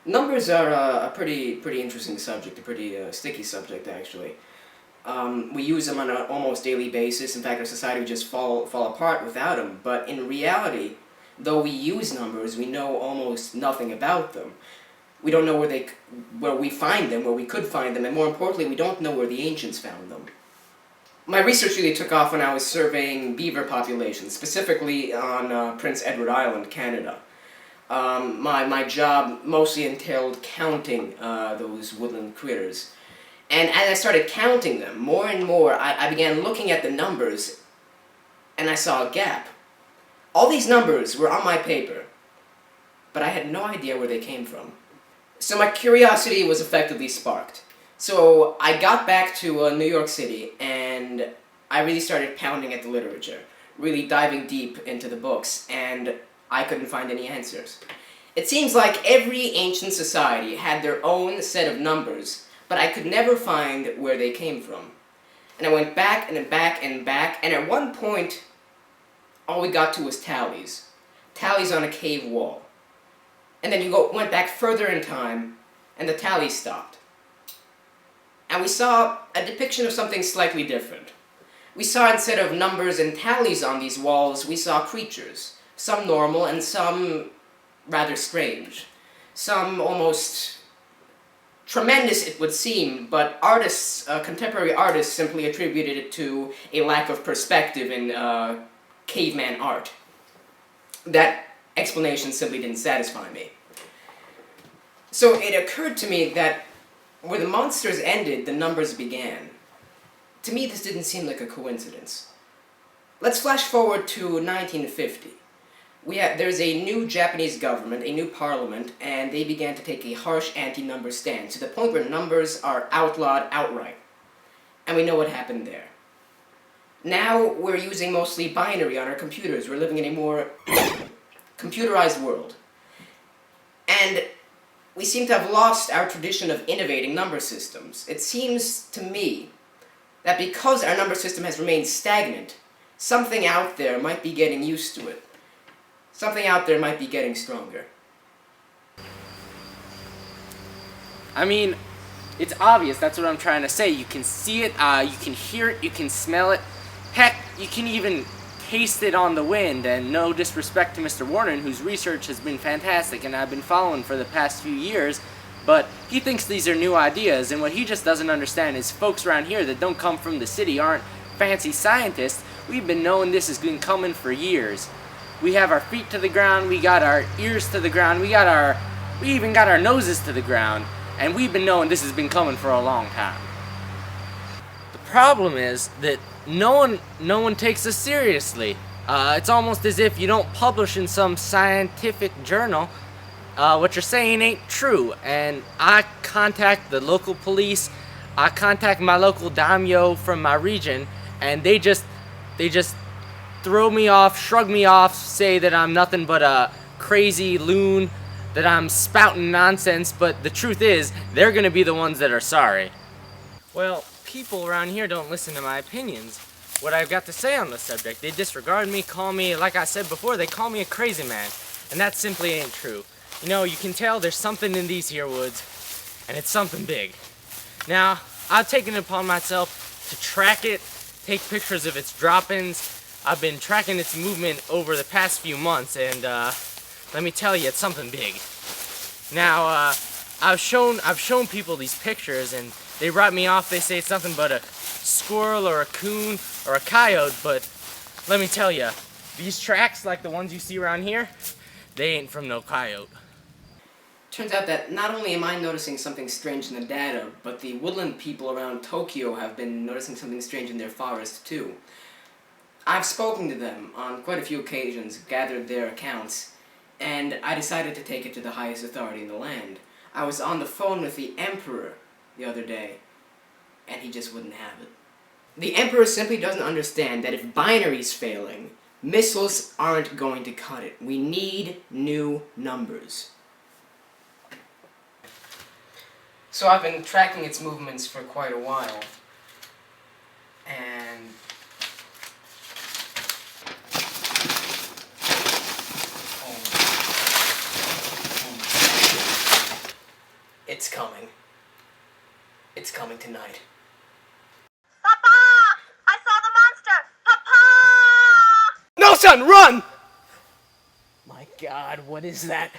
Numbers are a pretty interesting subject, a pretty sticky subject actually. We use them on an almost daily basis. In fact, our society would just fall apart without them. But in reality, though we use numbers, we know almost nothing about them. We don't know where we find them, where we could find them, and more importantly, we don't know where the ancients found them. My research really took off when I was surveying beaver populations, specifically on Prince Edward Island, Canada. My job mostly entailed counting those woodland critters. And as I started counting them, more and more, I began looking at the numbers, and I saw a gap. All these numbers were on my paper, but I had no idea where they came from. So my curiosity was effectively sparked. So I got back to New York City, and I really started pounding at the literature, really diving deep into the books, and I couldn't find any answers. It seems like every ancient society had their own set of numbers, but I could never find where they came from. And I went back and back and back, and at one point, all we got to was tallies. Tallies on a cave wall. And then went back further in time, and the tallies stopped. And we saw a depiction of something slightly different. We saw, instead of numbers and tallies on these walls, we saw creatures. Some normal and some rather strange. Some almost tremendous, it would seem, but artists, contemporary artists, simply attributed it to a lack of perspective in caveman art. That explanation simply didn't satisfy me. So it occurred to me that where the monsters ended, the numbers began. To me, this didn't seem like a coincidence. Let's flash forward to 1950. There's a new Japanese government, a new parliament, and they began to take a harsh anti-number stand, to the point where numbers are outlawed outright. And we know what happened there. Now we're using mostly binary on our computers. We're living in a more computerized world. And we seem to have lost our tradition of innovating number systems. It seems to me that because our number system has remained stagnant, something out there might be getting used to it. Something out there might be getting stronger. I mean, it's obvious, that's what I'm trying to say. You can see it, you can hear it, you can smell it. Heck, you can even taste it on the wind, and no disrespect to Mr. Warren, whose research has been fantastic and I've been following for the past few years, but he thinks these are new ideas, and what he just doesn't understand is folks around here that don't come from the city aren't fancy scientists. We've been knowing this has been coming for years. We have our feet to the ground, we got our ears to the ground, we even got our noses to the ground, and we've been knowing this has been coming for a long time. The problem is that no one takes us seriously. It's almost as if you don't publish in some scientific journal what you're saying ain't true. And I contact the local police, I contact my local daimyo from my region, and they just throw me off, shrug me off, say that I'm nothing but a crazy loon, that I'm spouting nonsense, but the truth is, they're gonna be the ones that are sorry. Well, people around here don't listen to my opinions, what I've got to say on the subject. They disregard me, call me, like I said before, they call me a crazy man, and that simply ain't true. You know, you can tell there's something in these here woods, and it's something big. Now, I've taken it upon myself to track it, take pictures of its droppings. I've been tracking its movement over the past few months, and let me tell you, it's something big. Now, I've shown people these pictures, and they write me off. They say it's nothing but a squirrel or a coon or a coyote, but let me tell you, these tracks, like the ones you see around here, they ain't from no coyote. Turns out that not only am I noticing something strange in the data, but the woodland people around Tokyo have been noticing something strange in their forests too. I've spoken to them on quite a few occasions, gathered their accounts, and I decided to take it to the highest authority in the land. I was on the phone with the Emperor the other day, and he just wouldn't have it. The Emperor simply doesn't understand that if binary's failing, missiles aren't going to cut it. We need new numbers. So I've been tracking its movements for quite a while, and coming. It's coming tonight. Papa! I saw the monster! Papa! No, son, run! My God, what is that?